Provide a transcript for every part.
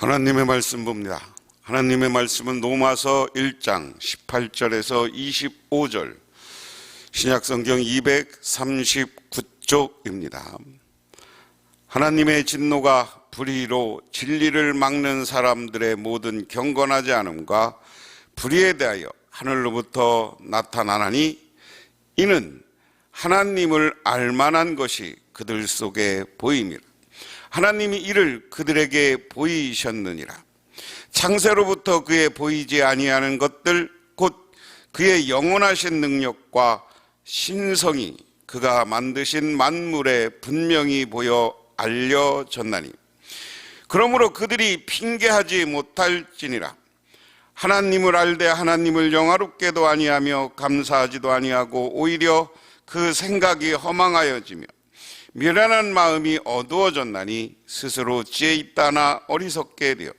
하나님의 말씀 봅니다. 하나님의 말씀은 로마서 1장 18절에서 25절, 신약성경 239쪽입니다. 하나님의 진노가 불의로 진리를 막는 사람들의 모든 경건하지 않음과 불의에 대하여 하늘로부터 나타나나니 이는 하나님을 알만한 것이 그들 속에 보임이라. 하나님이 이를 그들에게 보이셨느니라. 창세로부터 그의 보이지 아니하는 것들 곧 그의 영원하신 능력과 신성이 그가 만드신 만물에 분명히 보여 알려졌나니 그러므로 그들이 핑계하지 못할지니라. 하나님을 알되 하나님을 영화롭게도 아니하며 감사하지도 아니하고 오히려 그 생각이 허망하여지며 미련한 마음이 어두워졌나니 스스로 지혜 있다나 어리석게 되어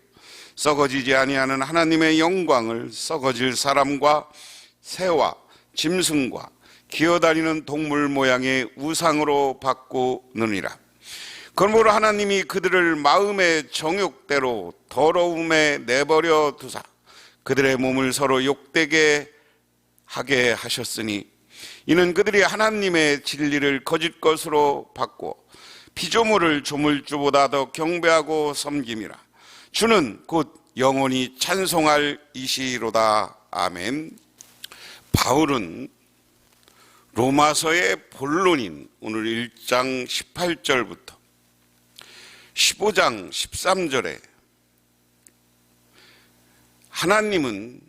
썩어지지 아니하는 하나님의 영광을 썩어질 사람과 새와 짐승과 기어다니는 동물 모양의 우상으로 바꾸느니라. 그러므로 하나님이 그들을 마음의 정욕대로 더러움에 내버려 두사 그들의 몸을 서로 욕되게 하게 하셨으니 이는 그들이 하나님의 진리를 거짓 것으로 바꾸어 피조물을 조물주보다 더 경배하고 섬김이라. 주는 곧 영원히 찬송할 이시로다. 아멘. 바울은 로마서의 본론인 오늘 1장 18절부터 15장 13절에 하나님은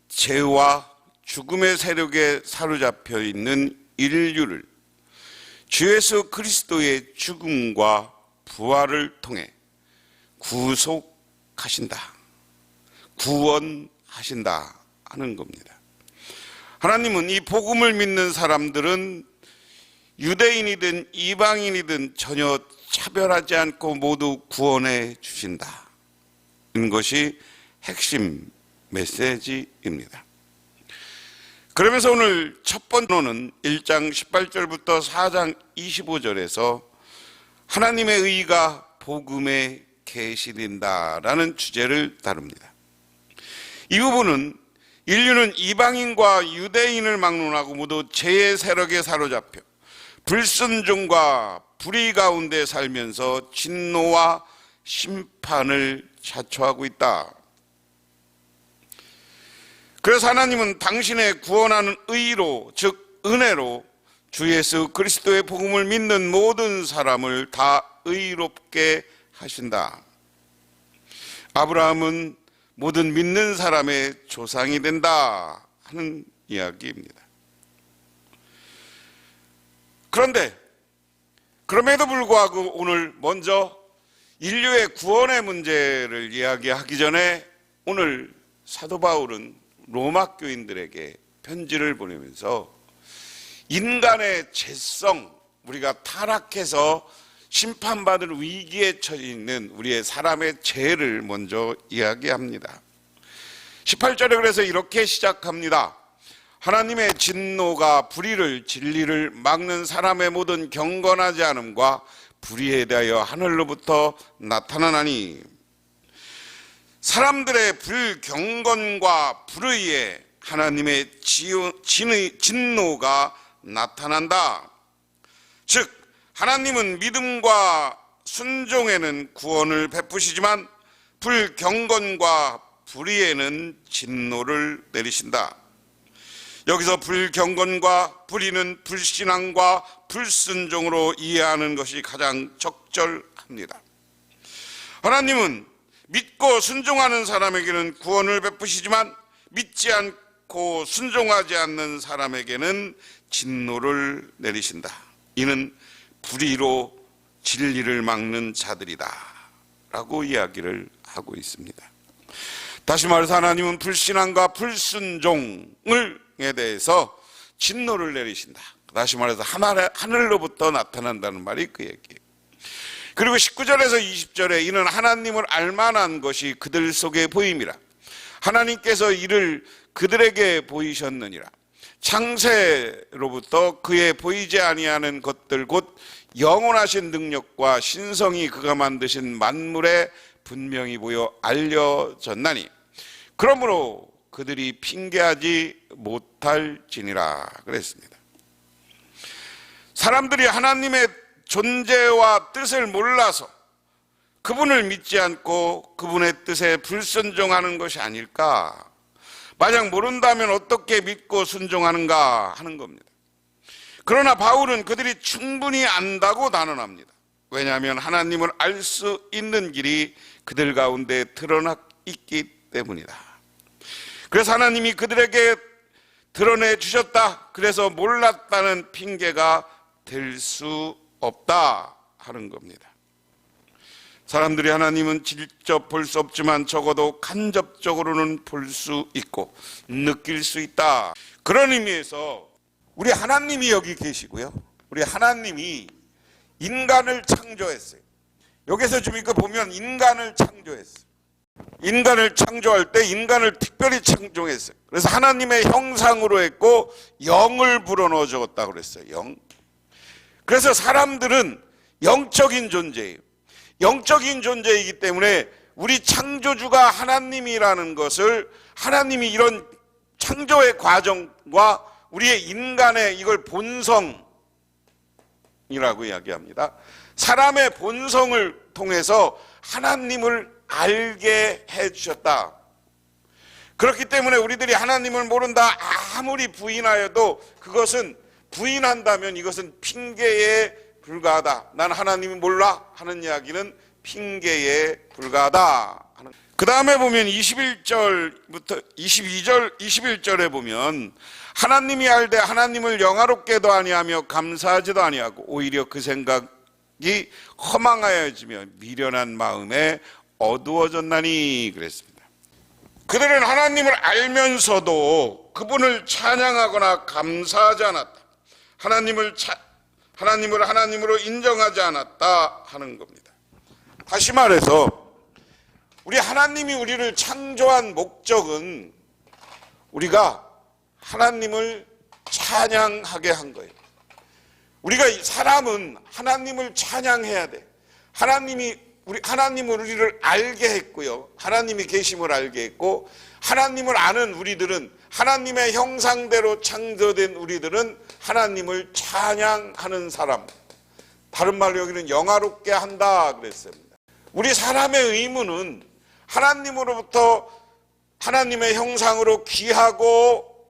죄와 죽음의 세력에 사로잡혀 있는 인류를 주 예수 그리스도의 죽음과 부활을 통해 구속하신다, 구원하신다 하는 겁니다. 하나님은 이 복음을 믿는 사람들은 유대인이든 이방인이든 전혀 차별하지 않고 모두 구원해 주신다. 이것이 핵심 메시지입니다. 그러면서 오늘 첫 번째로는 1장 18절부터 4장 25절에서 하나님의 의가 복음에 계시된다라는 주제를 다룹니다. 이 부분은 인류는 이방인과 유대인을 막론하고 모두 죄의 세력에 사로잡혀 불순종과 불의 가운데 살면서 진노와 심판을 자초하고 있다. 그래서 하나님은 당신의 구원하는 의로, 즉 은혜로 주 예수 그리스도의 복음을 믿는 모든 사람을 다 의롭게 하신다. 아브라함은 모든 믿는 사람의 조상이 된다 하는 이야기입니다. 그런데 그럼에도 불구하고 오늘 먼저 인류의 구원의 문제를 이야기하기 전에 오늘 사도 바울은 로마 교인들에게 편지를 보내면서 인간의 죄성, 우리가 타락해서 심판받을 위기에 처해 있는 우리의 사람의 죄를 먼저 이야기합니다. 18절에 그래서 이렇게 시작합니다. 하나님의 진노가 불의를 진리를 막는 사람의 모든 경건하지 않음과 불의에 대하여 하늘로부터 나타나나니 사람들의 불경건과 불의에 하나님의 진노가 나타난다. 즉 하나님은 믿음과 순종에는 구원을 베푸시지만 불경건과 불의에는 진노를 내리신다. 여기서 불경건과 불의는 불신앙과 불순종으로 이해하는 것이 가장 적절합니다. 하나님은 믿고 순종하는 사람에게는 구원을 베푸시지만 믿지 않고 순종하지 않는 사람에게는 진노를 내리신다. 이는 불의로 진리를 막는 자들이다 라고 이야기를 하고 있습니다. 다시 말해서 하나님은 불신앙과 불순종에 대해서 진노를 내리신다. 다시 말해서 하늘로부터 나타난다는 말이 그 얘기예요. 그리고 19절에서 20절에 이는 하나님을 알만한 것이 그들 속에 보임이라. 하나님께서 이를 그들에게 보이셨느니라. 창세로부터 그의 보이지 아니하는 것들 곧 영원하신 능력과 신성이 그가 만드신 만물에 분명히 보여 알려졌나니 그러므로 그들이 핑계하지 못할지니라 그랬습니다. 사람들이 하나님의 존재와 뜻을 몰라서 그분을 믿지 않고 그분의 뜻에 불순종하는 것이 아닐까? 만약 모른다면 어떻게 믿고 순종하는가 하는 겁니다. 그러나 바울은 그들이 충분히 안다고 단언합니다. 왜냐하면 하나님을 알 수 있는 길이 그들 가운데 드러나 있기 때문이다. 그래서 하나님이 그들에게 드러내 주셨다. 그래서 몰랐다는 핑계가 될 수 없다 하는 겁니다. 사람들이 하나님은 직접 볼 수 없지만 적어도 간접적으로는 볼 수 있고 느낄 수 있다. 그런 의미에서 우리 하나님이 여기 계시고요. 우리 하나님이 인간을 창조했어요. 여기서 지금 이거 보면 인간을 창조했어요. 인간을 창조할 때 인간을 특별히 창조했어요. 그래서 하나님의 형상으로 했고 영을 불어넣어 줬다고 그랬어요. 영. 그래서 사람들은 영적인 존재예요. 영적인 존재이기 때문에 우리 창조주가 하나님이라는 것을 하나님이 이런 창조의 과정과 우리의 인간의 이걸 본성이라고 이야기합니다. 사람의 본성을 통해서 하나님을 알게 해주셨다. 그렇기 때문에 우리들이 하나님을 모른다 아무리 부인하여도 그것은 부인한다면 이것은 핑계에 불과하다. 난 하나님을 몰라 하는 이야기는 핑계에 불과하다. 그 다음에 보면 21절부터 22절, 21절에 보면 하나님이 알되 하나님을 영화롭게도 아니하며 감사하지도 아니하고 오히려 그 생각이 허망하여지며 미련한 마음에 어두워졌나니 그랬습니다. 그들은 하나님을 알면서도 그분을 찬양하거나 감사하지 않았다. 하나님을 하나님으로 인정하지 않았다 하는 겁니다. 다시 말해서 우리 하나님이 우리를 창조한 목적은 우리가 하나님을 찬양하게 한 거예요. 우리가 사람은 하나님을 찬양해야 돼. 하나님은 우리를 알게 했고요. 하나님이 계심을 알게 했고 하나님을 아는 우리들은 하나님의 형상대로 창조된 우리들은 하나님을 찬양하는 사람. 다른 말로 여기는 영화롭게 한다 그랬습니다. 우리 사람의 의무는 하나님으로부터 하나님의 형상으로 귀하고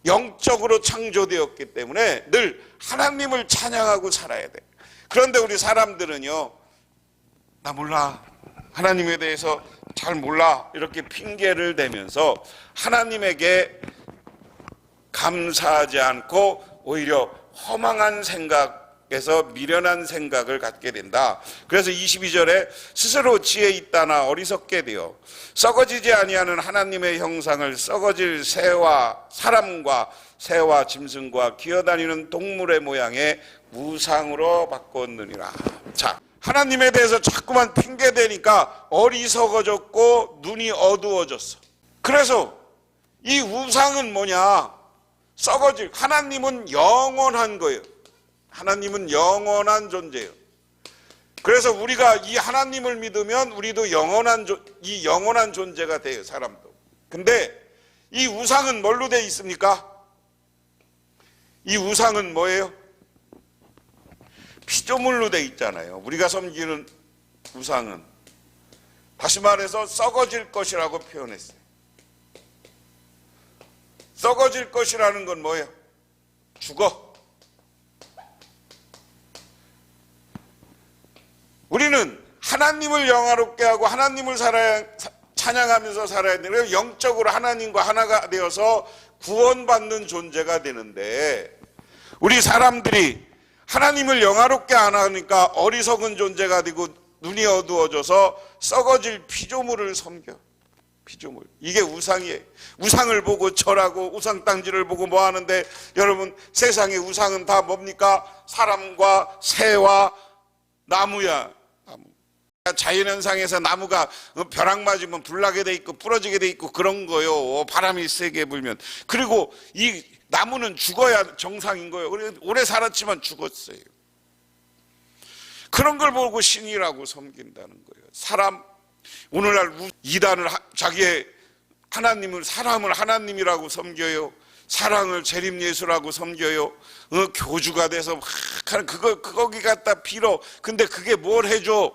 영적으로 창조되었기 때문에 늘 하나님을 찬양하고 살아야 돼. 그런데 우리 사람들은요, 나 몰라, 하나님에 대해서 잘 몰라 이렇게 핑계를 대면서 하나님에게 감사하지 않고 오히려 허망한 생각에서 미련한 생각을 갖게 된다. 그래서 22절에 스스로 지혜 있다나 어리석게 되어 썩어지지 아니하는 하나님의 형상을 썩어질 새와 사람과 새와 짐승과 기어다니는 동물의 모양의 우상으로 바꿨느니라. 자, 하나님에 대해서 자꾸만 핑계대니까 어리석어졌고 눈이 어두워졌어. 그래서 이 우상은 뭐냐? 썩어질, 하나님은 영원한 거예요. 하나님은 영원한 존재예요. 그래서 우리가 이 하나님을 믿으면 우리도 이 영원한 존재가 돼요, 사람도. 근데 이 우상은 뭘로 되어 있습니까? 이 우상은 뭐예요? 피조물로 되어 있잖아요. 우리가 섬기는 우상은. 다시 말해서 썩어질 것이라고 표현했어요. 썩어질 것이라는 건 뭐예요? 죽어. 우리는 하나님을 영화롭게 하고 하나님을 찬양하면서 살아야 되는 영적으로 하나님과 하나가 되어서 구원받는 존재가 되는데 우리 사람들이 하나님을 영화롭게 안 하니까 어리석은 존재가 되고 눈이 어두워져서 썩어질 피조물을 섬겨. 피조물. 이게 우상이에요. 우상을 보고 절하고 우상 땅지를 보고 뭐 하는데 여러분 세상의 우상은 다 뭡니까? 사람과 새와 나무야. 자연현상에서 나무가 벼락 맞으면 불나게 돼 있고 부러지게 돼 있고 그런 거요. 바람이 세게 불면. 그리고 이 나무는 죽어야 정상인 거예요. 오래 살았지만 죽었어요. 그런 걸 보고 신이라고 섬긴다는 거예요. 사람, 오늘날 이단을 자기의 하나님을, 사람을 하나님이라고 섬겨요. 사랑을 재림예수라고 섬겨요. 교주가 돼서 막 거기 갖다 빌어. 근데 그게 뭘 해줘?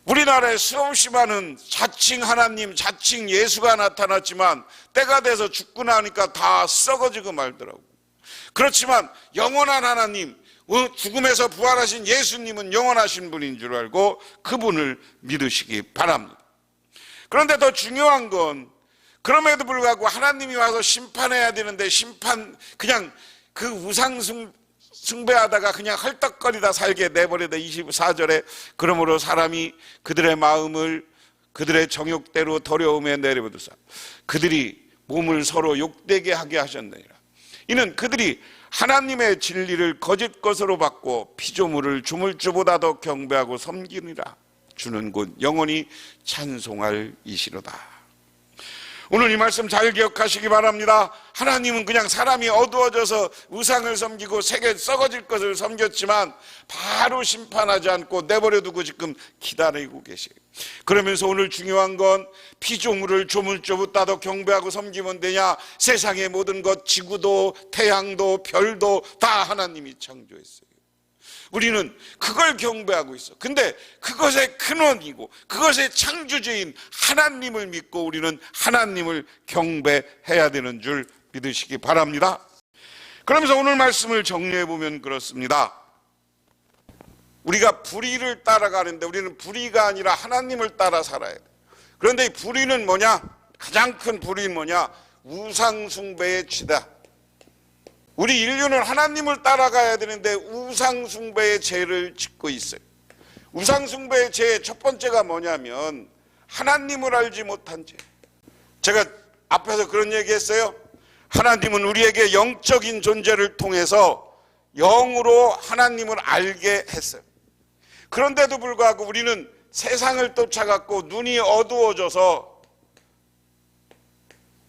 우리나라에 수없이 많은 자칭 하나님, 자칭 예수가 나타났지만 때가 돼서 죽고 나니까 다 썩어지고 말더라고. 그렇지만 영원한 하나님, 죽음에서 부활하신 예수님은 영원하신 분인 줄 알고 그분을 믿으시기 바랍니다. 그런데 더 중요한 건 그럼에도 불구하고 하나님이 와서 심판해야 되는데 그냥 그 우상 숭배하다가 그냥 헐떡거리다 살게 내버리다. 24절에 그러므로 사람이 그들의 마음을 그들의 정욕대로 더러움에 내려두사 그들이 몸을 서로 욕되게 하게 하셨느니라. 이는 그들이 하나님의 진리를 거짓 것으로 받고 피조물을 조물주보다 더 경배하고 섬기느라. 주는 곧 영원히 찬송할 이시로다. 오늘 이 말씀 잘 기억하시기 바랍니다. 하나님은 그냥 사람이 어두워져서 우상을 섬기고 세계 썩어질 것을 섬겼지만 바로 심판하지 않고 내버려두고 지금 기다리고 계세요. 그러면서 오늘 중요한 건 피조물을 조물주보다 더 경배하고 섬기면 되냐? 세상의 모든 것, 지구도 태양도 별도 다 하나님이 창조했어요. 우리는 그걸 경배하고 있어. 근데 그것의 근원이고 그것의 창조주인 하나님을 믿고 우리는 하나님을 경배해야 되는 줄 믿으시기 바랍니다. 그러면서 오늘 말씀을 정리해 보면 그렇습니다. 우리가 불의를 따라가는데 우리는 불의가 아니라 하나님을 따라 살아야 돼. 그런데 이 불의는 뭐냐? 가장 큰 불의는 뭐냐? 우상숭배의 죄다. 우리 인류는 하나님을 따라가야 되는데 우상숭배의 죄를 짓고 있어요. 우상숭배의 죄의 첫 번째가 뭐냐면 하나님을 알지 못한 죄. 제가 앞에서 그런 얘기했어요. 하나님은 우리에게 영적인 존재를 통해서 영으로 하나님을 알게 했어요. 그런데도 불구하고 우리는 세상을 쫓아갔고 눈이 어두워져서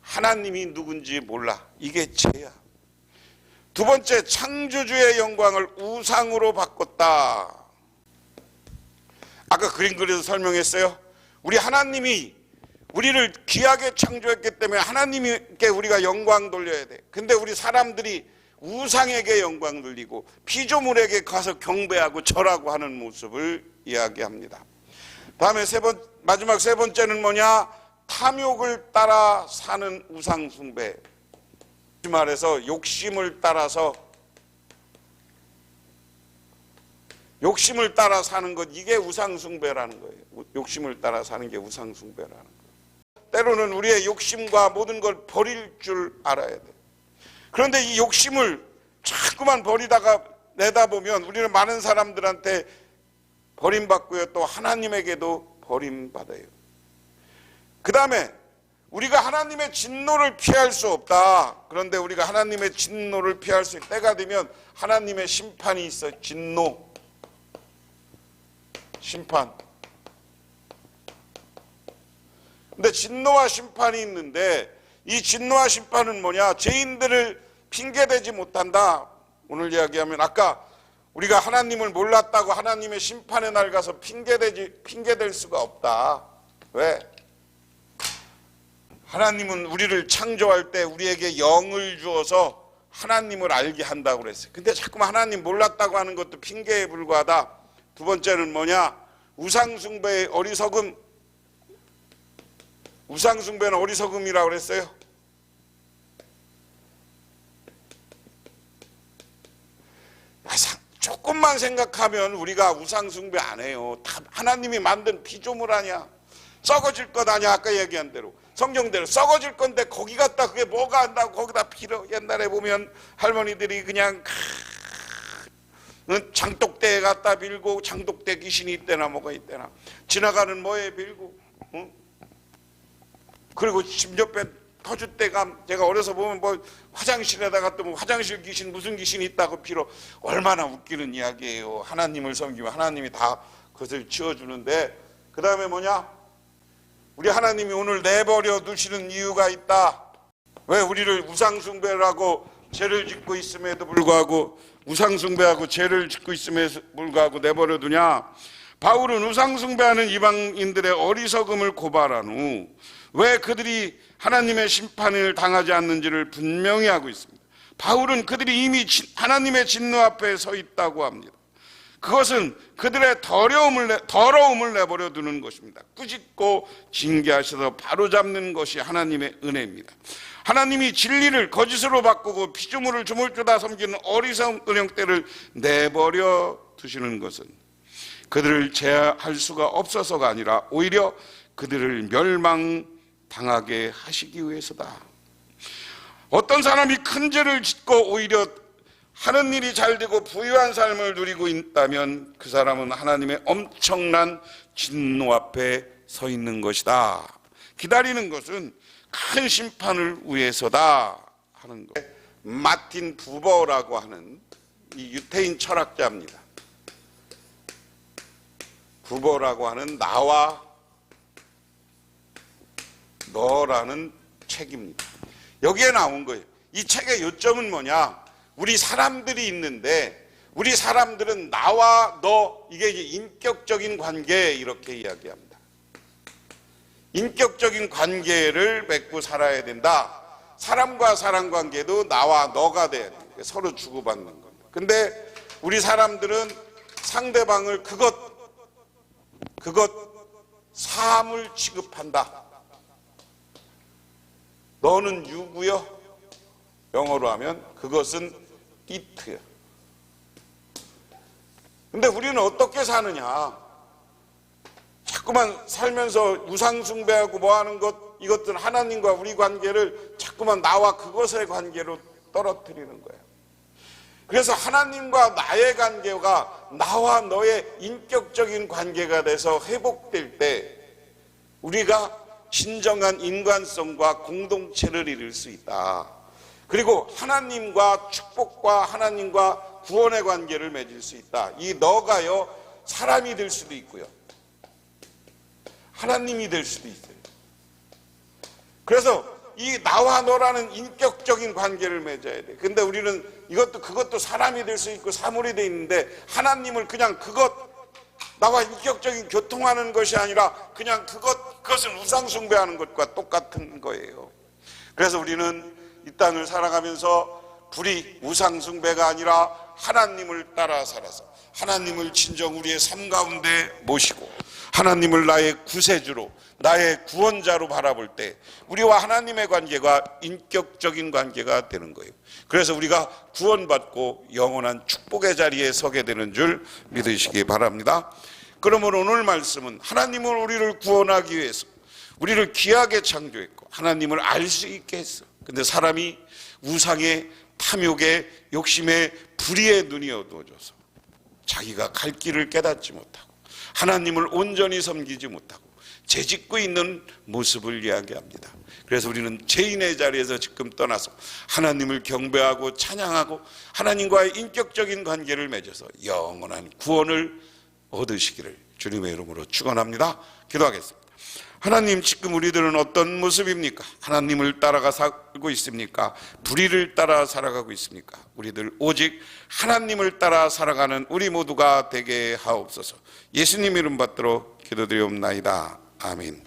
하나님이 누군지 몰라. 이게 죄야. 두 번째, 창조주의 영광을 우상으로 바꿨다. 아까 그림 그려서 설명했어요. 우리 하나님이 우리를 귀하게 창조했기 때문에 하나님께 우리가 영광 돌려야 돼. 근데 우리 사람들이 우상에게 영광 돌리고 피조물에게 가서 경배하고 절하고 하는 모습을 이야기합니다. 다음에 마지막 세 번째는 뭐냐? 탐욕을 따라 사는 우상 숭배. 말해서 욕심을 따라 사는 것, 이게 우상 숭배라는 거예요. 욕심을 따라 사는 게 우상 숭배라는 거예요. 때로는 우리의 욕심과 모든 걸 버릴 줄 알아야 돼. 그런데 이 욕심을 자꾸만 버리다가 내다보면 우리는 많은 사람들한테 버림받고요, 또 하나님에게도 버림받아요. 그 다음에 우리가 하나님의 진노를 피할 수 없다. 그런데 우리가 하나님의 진노를 피할 수 있을 때가 되면 하나님의 심판이 있어요. 진노, 심판. 근데 진노와 심판이 있는데 이 진노와 심판은 뭐냐? 죄인들을 핑계대지 못한다. 오늘 이야기하면 아까 우리가 하나님을 몰랐다고 하나님의 심판의 날 가서 핑계댈 수가 없다. 왜? 하나님은 우리를 창조할 때 우리에게 영을 주어서 하나님을 알게 한다고 그랬어요. 근데 자꾸만 하나님 몰랐다고 하는 것도 핑계에 불과하다. 두 번째는 뭐냐? 우상숭배의 어리석음. 우상숭배는 어리석음이라고 그랬어요. 조금만 생각하면 우리가 우상숭배 안 해요. 다 하나님이 만든 피조물 아니야. 썩어질 것 아니야. 아까 얘기한 대로. 성경대로 썩어질 건데 거기 갔다 그게 뭐가 한다고 거기다 빌어. 옛날에 보면 할머니들이 그냥 장독대에 갖다 빌고 장독대 귀신이 있대나 뭐가 있대나 지나가는 뭐에 빌고 그리고 집 옆에 터줏대감 제가 어려서 보면 뭐 화장실에다가 또 뭐 화장실 귀신 무슨 귀신이 있다고 빌어. 얼마나 웃기는 이야기예요. 하나님을 섬기면 하나님이 다 그것을 지어주는데, 그 다음에 뭐냐? 우리 하나님이 오늘 내버려 두시는 이유가 있다. 왜 우리를 우상숭배라고 죄를 짓고 있음에도 불구하고, 우상숭배하고 죄를 짓고 있음에도 불구하고 내버려 두냐? 바울은 우상숭배하는 이방인들의 어리석음을 고발한 후 왜 그들이 하나님의 심판을 당하지 않는지를 분명히 하고 있습니다. 바울은 그들이 이미 하나님의 진노 앞에 서 있다고 합니다. 그것은 그들의 더러움을 내버려 두는 것입니다. 꾸짖고 징계하셔서 바로잡는 것이 하나님의 은혜입니다. 하나님이 진리를 거짓으로 바꾸고 피조물을 주물주다 섬기는 어리석은 형태를 내버려 두시는 것은 그들을 제할 수가 없어서가 아니라 오히려 그들을 멸망당하게 하시기 위해서다. 어떤 사람이 큰 죄를 짓고 오히려 하는 일이 잘 되고 부유한 삶을 누리고 있다면 그 사람은 하나님의 엄청난 진노 앞에 서 있는 것이다. 기다리는 것은 큰 심판을 위해서다 하는 것. 마틴 부버라고 하는 이 유태인 철학자입니다. 부버라고 하는 나와 너라는 책입니다. 여기에 나온 거예요. 이 책의 요점은 뭐냐? 우리 사람들이 있는데 우리 사람들은 나와 너, 이게 이제 인격적인 관계, 이렇게 이야기합니다. 인격적인 관계를 맺고 살아야 된다. 사람과 사람 관계도 나와 너가 돼야 돼요. 서로 주고받는 겁니다. 근데 우리 사람들은 상대방을 그것 사물 취급한다. 너는 유구요? 영어로 하면 그것은 it요. 근데 우리는 어떻게 사느냐? 자꾸만 살면서 우상숭배하고 뭐하는 것, 이것들 하나님과 우리 관계를 자꾸만 나와 그것의 관계로 떨어뜨리는 거예요. 그래서 하나님과 나의 관계가 나와 너의 인격적인 관계가 돼서 회복될 때 우리가 진정한 인간성과 공동체를 이룰 수 있다. 그리고 하나님과 축복과 하나님과 구원의 관계를 맺을 수 있다. 이 너가요, 사람이 될 수도 있고요, 하나님이 될 수도 있어요. 그래서 이 나와 너라는 인격적인 관계를 맺어야 돼. 근데 우리는 그것도 사람이 될 수 있고 사물이 돼 있는데, 하나님을 그냥 나와 인격적인 교통하는 것이 아니라 그냥 그것은 우상숭배하는 것과 똑같은 거예요. 그래서 우리는 이 땅을 살아가면서 불이 우상숭배가 아니라 하나님을 따라 살아서 하나님을 진정 우리의 삶 가운데 모시고 하나님을 나의 구세주로, 나의 구원자로 바라볼 때 우리와 하나님의 관계가 인격적인 관계가 되는 거예요. 그래서 우리가 구원받고 영원한 축복의 자리에 서게 되는 줄 믿으시기 바랍니다. 그러면 오늘 말씀은 하나님은 우리를 구원하기 위해서 우리를 귀하게 창조했고 하나님을 알 수 있게 했어. 근데 사람이 우상의 탐욕의 욕심의 불의의 눈이 어두워져서 자기가 갈 길을 깨닫지 못하고 하나님을 온전히 섬기지 못하고 죄짓고 있는 모습을 이야기합니다. 그래서 우리는 죄인의 자리에서 지금 떠나서 하나님을 경배하고 찬양하고 하나님과의 인격적인 관계를 맺어서 영원한 구원을 얻으시기를 주님의 이름으로 축원합니다. 기도하겠습니다. 하나님, 지금 우리들은 어떤 모습입니까? 하나님을 따라가 살고 있습니까? 불의를 따라 살아가고 있습니까? 우리들 오직 하나님을 따라 살아가는 우리 모두가 되게 하옵소서. 예수님 이름 받들어 기도드리옵나이다. 아멘.